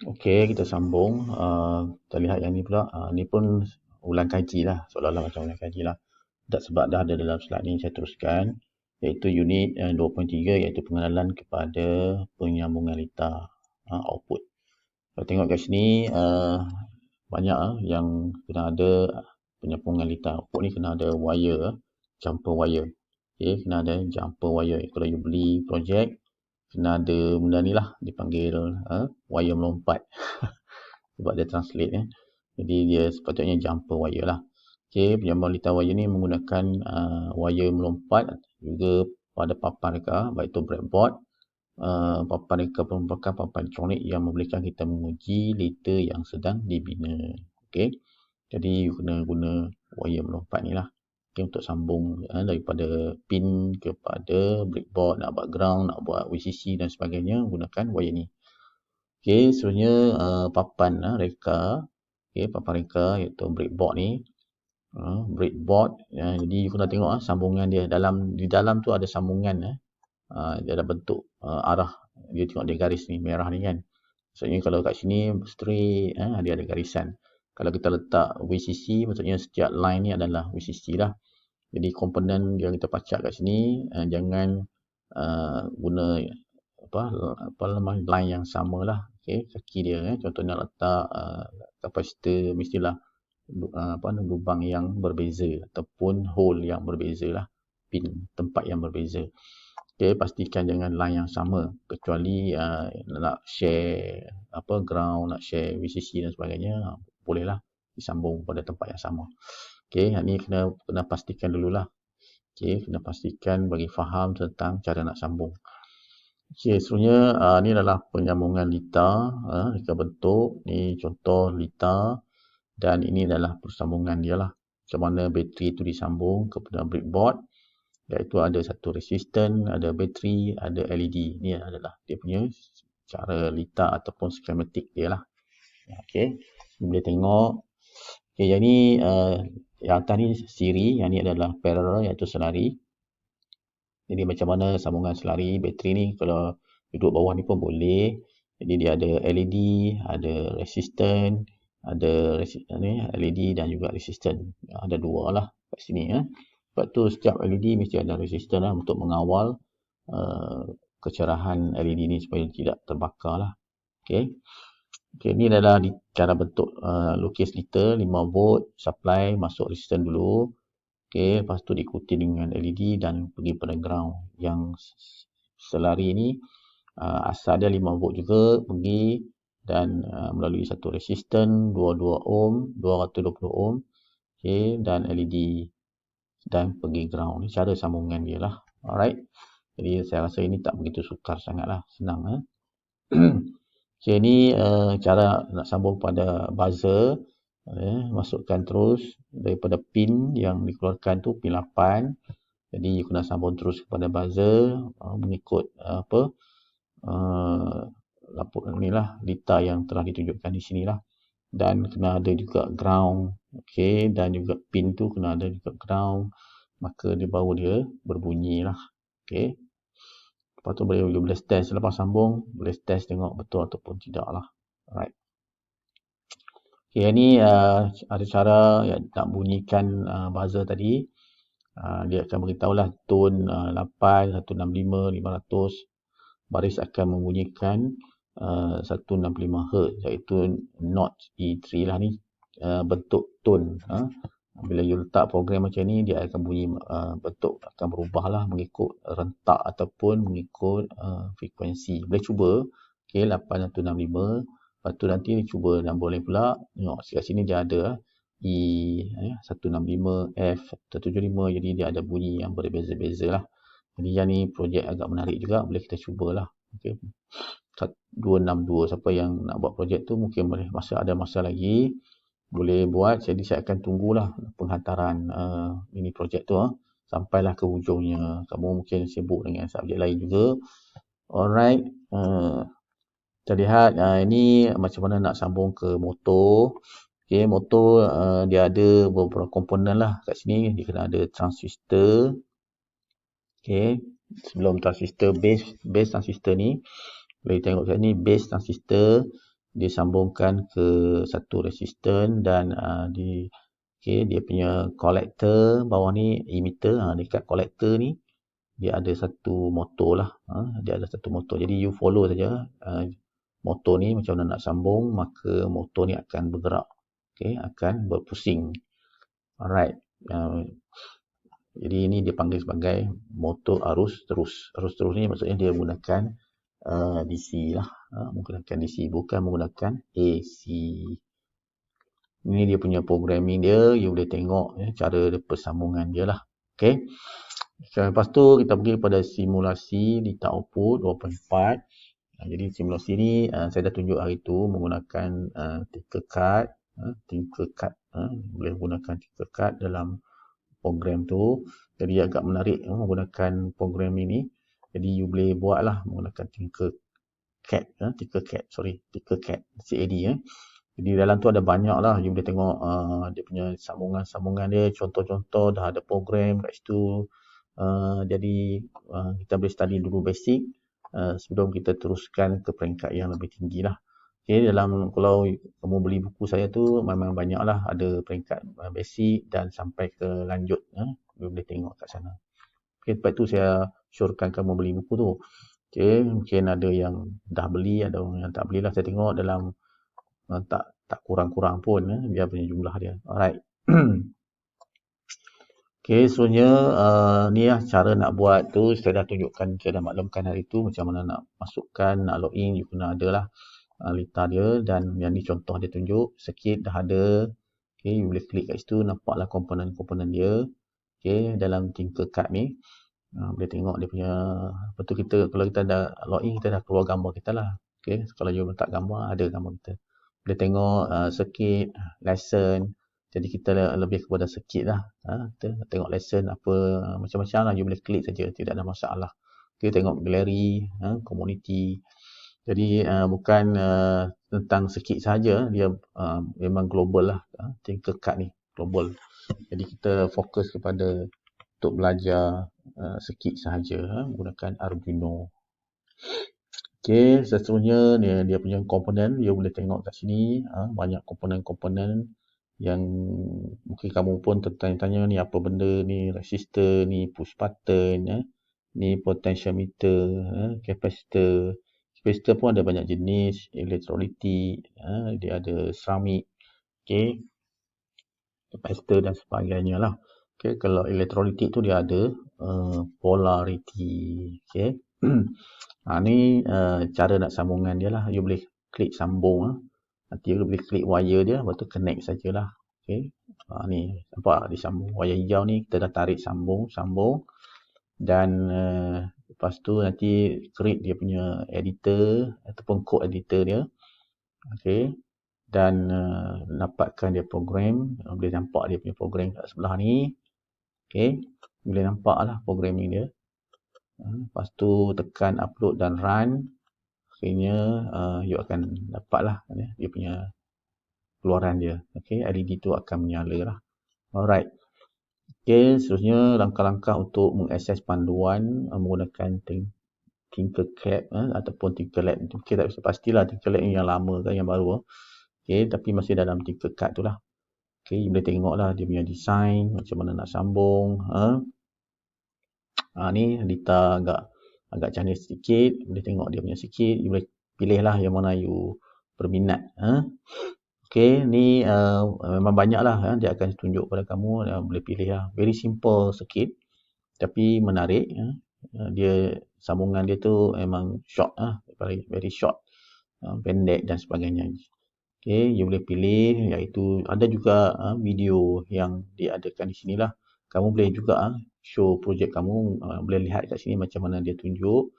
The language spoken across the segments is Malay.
Okey, kita sambung. Kita lihat yang ni pula. Ni pun ulang kaji lah. Seolah-olah macam ulang kaji lah. Sebab dah ada dalam slide ni, saya teruskan. Iaitu unit 2.3, iaitu pengenalan kepada penyambungan litar output. Kalau tengok kat sini, banyak yang kena ada penyambungan litar. Output ni kena ada wire, jumper wire. Okay, kena ada jumper wire. Kalau you beli projek, kena ada benda ni lah, dipanggil wire melompat. Sebab dia translate jadi dia sepatutnya jumper wire lah. Okey, penyambung litar wire ni menggunakan wire melompat juga pada papan reka, baik itu breadboard. Papan reka merupakan papan elektronik yang membolehkan kita menguji litar yang sedang dibina. Okey, jadi you kena guna wire melompat ni lah. Okay, untuk sambung daripada pin kepada breadboard, nak buat ground, nak buat VCC dan sebagainya, gunakan wire ni. Okey, sebenarnya papan reka, papan reka iaitu breadboard ni, breadboard, jadi you kena tengok sambungan dia. Di dalam tu ada sambungan, dia ada bentuk arah, dia tengok dia garis ni, merah ni kan. Maksudnya kalau kat sini straight, dia ada garisan. Kalau kita letak VCC, maksudnya setiap line ni adalah VCC lah. Jadi komponen yang kita pacak kat sini, jangan guna line yang sama lah. Okay, kaki dia contohnya letak kapasitor, mestilah lubang yang berbeza ataupun hole yang berbeza lah, pin tempat yang berbeza. Okay, pastikan jangan line yang sama, kecuali nak share ground, nak share VCC dan sebagainya, bolehlah disambung pada tempat yang sama. Okay, ni kena pastikan dululah. Okay, kena pastikan bagi faham tentang cara nak sambung. Okay, sebenarnya ni adalah penyambungan litar, reka bentuk. Ni contoh litar dan ini adalah persambungan dia lah. Macam mana bateri itu disambung kepada breadboard, iaitu ada satu resistor, ada bateri, ada LED. Ni adalah dia punya cara litar ataupun schematic dia lah. Okay, boleh tengok. Okay, yang ni yang atas ni siri, yang ni adalah parallel, iaitu selari. Jadi macam mana sambungan selari bateri ni, kalau duduk bawah ni pun boleh. Jadi dia ada LED, ada resistor, ada LED dan juga resistor. Ada dua lah kat sini. Sebab tu setiap LED mesti ada resistor lah untuk mengawal kecerahan LED ni supaya tidak terbakar lah. Okay. Okay, ni adalah cara bentuk lukis litar 5 volt supply, masuk resistor dulu. Okay, lepas tu diikuti dengan LED dan pergi pada ground. Yang selari ni asal dia 5 volt juga pergi dan melalui satu resistor 22 ohm, 220 ohm. Okay, dan LED dan pergi ground. Ni cara sambungan dia lah. Alright. Jadi saya rasa ini tak begitu sukar sangat lah, senang. Okay, ni cara nak sambung pada buzzer. Masukkan terus daripada pin yang dikeluarkan tu, pin 8. Jadi you kena sambung terus kepada buzzer mengikut inilah litar yang telah ditunjukkan di sini lah. Dan kena ada juga ground. Okay, dan juga pin tu kena ada juga ground, maka dia baru dia berbunyi lah. Okay, lepas tu boleh test selepas sambung, boleh test tengok betul ataupun tidak lah. Alright. Okay, ni ada cara nak bunyikan buzzer tadi. Dia akan beritahulah tone 8, 165, 500. Baris akan membunyikan 165 Hz, iaitu notch E3 lah ni. Bentuk tone. Bila you letak program macam ni, dia akan bunyi, bentuk akan berubah lah mengikut rentak ataupun mengikut frekuensi. Boleh cuba. Okay, 8165. Lepas tu nanti ni cuba dan boleh pula tengok kat sini dia ada E165, F175, jadi dia ada bunyi yang berbeza-beza lah. Jadi yang ni projek agak menarik juga, boleh kita cubalah. Okay, 262, siapa yang nak buat projek tu mungkin boleh, ada masa lagi, boleh buat. Jadi saya akan tunggulah penghantaran ini projek tu sampailah ke hujungnya. Kamu mungkin sibuk dengan subjek lain juga. Alright. Kita lihat ini macam mana nak sambung ke motor. Okay, motor dia ada beberapa komponen lah kat sini. Dia kena ada transistor. Okay, sebelum transistor, base transistor ni boleh tengok kat ni, base transistor. disambungkan ke satu resistor dan dia punya collector bawah ni emitter. Dekat collector ni dia ada satu motor lah. Dia ada satu motor. Jadi you follow saja motor ni macam mana nak sambung, maka motor ni akan bergerak. Akan berpusing. Alright. Jadi ini dia panggil sebagai motor arus terus. Arus terus ni maksudnya dia menggunakan DC lah. Menggunakan DC, bukan menggunakan AC. Ini dia punya programming dia. You boleh tengok cara persambungan dia lah. Okay. Lepas tu kita pergi kepada simulasi data output 2.4. Jadi simulasi ni saya dah tunjuk hari tu menggunakan Tinkercad. Tinkercad. Boleh gunakan Tinkercad dalam program tu. Jadi agak menarik menggunakan program ini. Jadi you boleh buat lah menggunakan Tinkercad. Tinkercad CAD. Jadi dalam tu ada banyak lah. You boleh tengok dia punya sambungan-sambungan dia. Contoh-contoh dah ada program kat situ. Jadi kita boleh study dulu basic sebelum kita teruskan ke peringkat yang lebih tinggi lah. Okay, kalau kamu beli buku saya tu memang banyak lah, ada peringkat basic dan sampai ke lanjut. You boleh tengok kat sana. Okay, lepas tu saya syorkan kamu beli buku tu. Okay, mungkin ada yang dah beli, ada yang tak beli lah. Saya tengok dalam tak kurang-kurang pun dia punya jumlah dia. Alright. Okay, seterusnya ni lah cara nak buat tu. Saya dah tunjukkan, saya dah maklumkan hari tu macam mana nak masukkan, nak login, you kena ada lah lita dia. Dan yang ni contoh dia tunjuk, sikit dah ada. Okay, you boleh klik kat situ, nampaklah komponen-komponen dia. Okay, dalam Tinkercad ni boleh tengok dia punya. Lepas tu kalau kita dah login, kita dah keluar gambar kita lah. Okay, kalau you letak gambar, ada gambar kita. Boleh tengok sikit, lesson. Jadi kita lebih kepada sikit lah. Kita tengok lesson apa, macam-macam lah. You boleh klik saja, tidak ada masalah. Okay, tengok gallery, community. Jadi bukan tentang sikit saja, dia memang global lah. Tinkercad ni global. Jadi kita fokus kepada untuk belajar sikit sahaja menggunakan Arduino. Okay, seterusnya dia punya komponen. Dia boleh tengok kat sini banyak komponen-komponen yang mungkin kamu pun tertanya-tanya ni apa benda ni, resistor ni, push button, ni potentiometer, capacitor. Capacitor pun ada banyak jenis, elektrolitik, dia ada ceramik, okay, capacitor dan sebagainya lah. Okay, kalau elektrolitik tu dia ada polarity. Okay. Ni cara nak sambungan dia lah. You boleh klik sambung. Nanti you boleh klik wire dia, lepas tu connect sajalah. Okay. Ni nampak disambung. Wire hijau ni kita dah tarik sambung. Dan lepas tu nanti create dia punya editor ataupun code editor dia. Okay. Dan dapatkan dia program. Boleh nampak dia punya program kat sebelah ni. Okay. Boleh nampak lah programming dia. Lepas tu tekan upload dan run. Akhirnya you akan dapat lah dia punya keluaran dia. Okay. LED tu akan menyala lah. Alright. Okay. Seterusnya langkah-langkah untuk mengakses panduan menggunakan Tinkercad ataupun Tinkerlab. Okay, tak pastilah Tinkerlab ni yang lama ke yang baru. Okay, tapi masih dalam Tinkercad tu lah. Okay, you boleh tengok lah dia punya design, macam mana nak sambung. Ni data agak canggih sedikit. Boleh tengok dia punya sikit. You boleh pilih lah yang mana you berminat. Okay, ni memang banyak lah. Dia akan tunjuk pada kamu. Boleh pilih lah. Very simple sikit. Tapi menarik. Dia sambungan dia tu memang short. Very short. Pendek dan sebagainya. Okay, you boleh pilih. Iaitu ada juga video yang diadakan di sini lah. Kamu boleh juga show projek kamu. Boleh lihat kat sini macam mana dia tunjuk.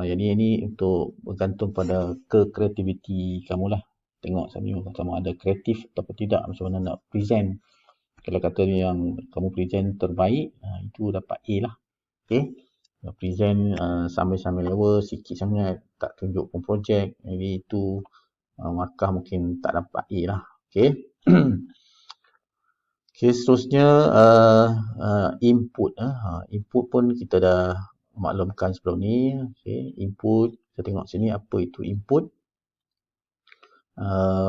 Jadi ini untuk bergantung pada kreativiti kamu lah. Tengok sama ada kreatif atau tidak. Macam mana nak present. Kalau kata yang kamu present terbaik, itu dapat A lah. Okay. Present sambil-sambil level sikit sangat. Tak tunjuk pun projek. Jadi itu markah mungkin tak dapat A lah. Okay. Okay, seterusnya input. Input pun kita dah maklumkan sebelum ni. Okay, input. Kita tengok sini apa itu input.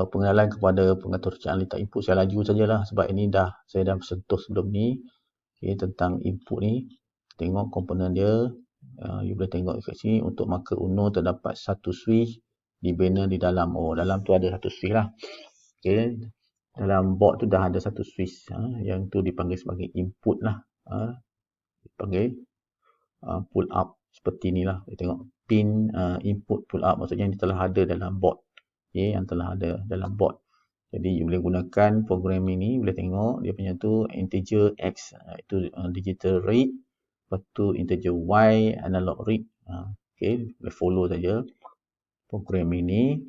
pengenalan kepada pengatur rancangan letak input. Saya laju sajalah sebab ini saya dah sentuh sebelum ni. Okay, tentang input ni. Tengok komponen dia. You boleh tengok kat sini. Untuk marker UNO terdapat satu switch di banner di dalam. Oh, dalam tu ada satu switch lah. Okay. Dalam board tu dah ada satu switch. Yang tu dipanggil sebagai input lah. Dipanggil pull up. Seperti ni lah. Kita tengok pin input pull up. Maksudnya yang telah ada dalam board. Okay, yang telah ada dalam board. Jadi you boleh gunakan program ini. Boleh tengok dia punya tu integer X. Itu digital read. Lepas tu integer Y analog read. Okay, boleh follow saja program ini.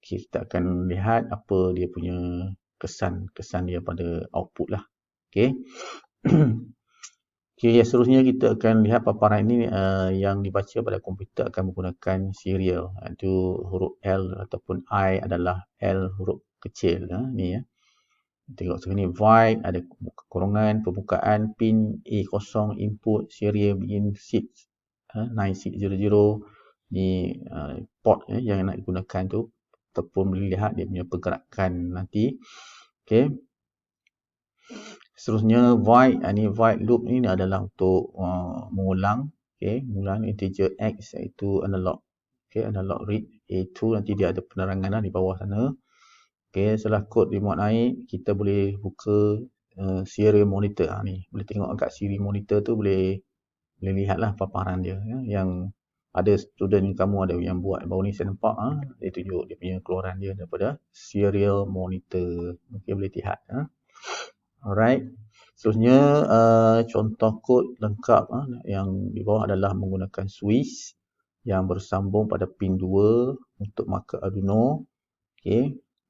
Kita akan lihat apa dia punya kesan dia pada output lah. Okay. Okay, seterusnya kita akan lihat paparan ini yang dibaca pada komputer akan menggunakan serial. Itu huruf L ataupun I adalah L huruf kecil. Ni ya. Tengok sini void, ada korongan, pembukaan, pin A0, input, serial begin 9600. Ni port yang nak digunakan tu. Ataupun boleh lihat dia punya pergerakan nanti. Okay. Seterusnya void, ni void loop ni adalah untuk mengulang, mengulang integer X iaitu analog. Analog read A2, nanti dia ada penerangan di bawah sana. Setelah kod remote naik, kita boleh buka serial monitor. Ni boleh tengok kat serial monitor tu, boleh lihatlah paparan dia. Yang ada student kamu ada yang buat baru ni saya nampak, dia tunjuk dia punya keluaran dia daripada serial monitor. Boleh lihat. Alright, seterusnya contoh kod lengkap yang di bawah adalah menggunakan switch yang bersambung pada pin 2 untuk marker Arduino.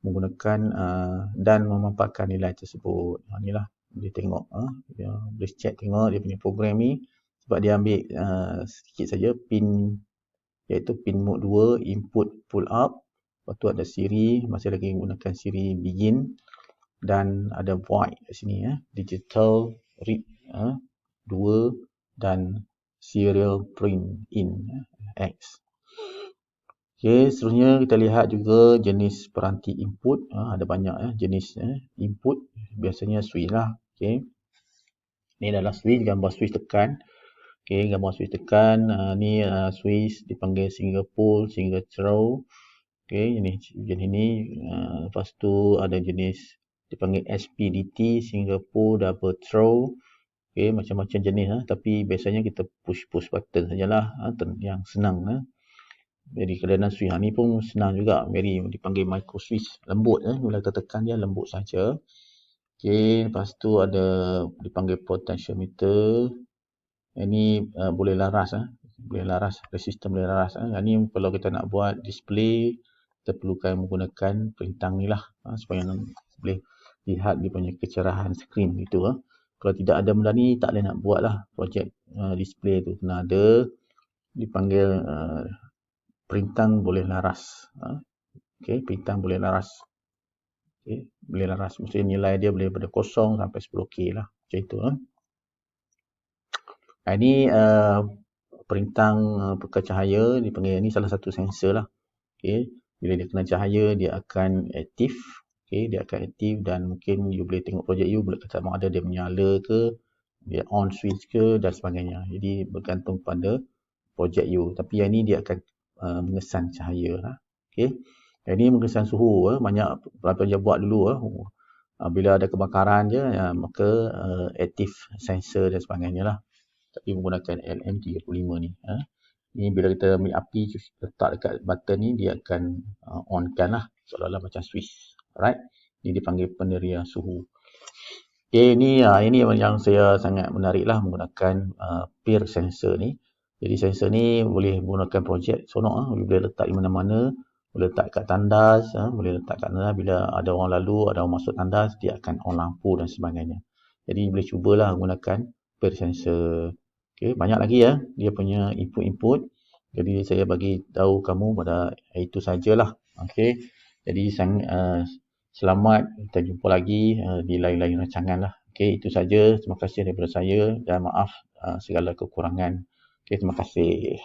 Menggunakan dan memaparkan nilai tersebut. Inilah boleh tengok, boleh check tengok dia punya program ni sebab dia ambil sedikit saja pin, iaitu pin mode 2 input pull up. Lepas tu ada siri, masih lagi menggunakan siri begin. Dan ada void kat sini, digital read 2 dan serial print in X. Okay, seterusnya kita lihat juga jenis peranti input. Ada banyak jenis input, biasanya switch lah. Okay. Ini adalah switch, gambar switch tekan. Okay, gambar switch tekan. Ni switch dipanggil single pull, single throw. Okay, jenis ini. Lepas tu ada jenis dipanggil SPDT, single pull, double throw. Okay, macam-macam jenis. Tapi biasanya kita push button sajalah. Yang senang. Jadi kelainan switch ni pun senang juga. Very dipanggil micro switch. Lembut. Bila kita tekan dia lembut saja. Okay, lepas tu ada dipanggil potentiometer. Ini boleh laras. Boleh laras. Resistor boleh laras. Ini kalau kita nak buat display, kita perlukan menggunakan perintang ni lah. Supaya boleh lihat dia punya kecerahan skrin itu. Kalau tidak ada benda ni, tak boleh nak buat lah. Projek display tu kena ada. Dipanggil perintang boleh laras. Okay, perintang boleh laras. Okay, boleh laras. Maksudnya nilai dia boleh daripada 0 sampai 10K lah. Macam itu. Ini perintang cahaya dipanggil, ni salah satu sensor lah. Okay, bila dia kena cahaya, dia akan aktif. Okay, dia akan aktif dan mungkin you boleh tengok projek you, boleh kata ada dia menyala ke, dia on switch ke dan sebagainya. Jadi bergantung pada projek you. Tapi yang ni dia akan mengesan cahaya lah. Okay. Ini mengesan suhu. Banyak pelajar buat dulu. Bila ada kebakaran je, maka aktif sensor dan sebagainya lah. Tapi menggunakan LM35 ni. Ni bila kita ambil api, letak dekat button ni, dia akan on-kan lah. Seolah-olah macam switch. Alright. Ini dipanggil penderia suhu. Okay, ini yang saya sangat menarik lah menggunakan peer sensor ni. Jadi sensor ni boleh menggunakan projek sonok. Boleh letak di mana-mana. Boleh letak kat tandas. Boleh letak kat tandas. Bila ada orang lalu, ada orang masuk tandas, dia akan on lampu dan sebagainya. Jadi boleh cubalah menggunakan peer sensor. Okay, banyak lagi dia punya input-input. Jadi saya bagi tahu kamu pada itu sajalah. Okay. Jadi selamat, kita jumpa lagi di lain-lain rancangan lah. Okay, itu saja. Terima kasih daripada saya dan maaf segala kekurangan. Okay, terima kasih.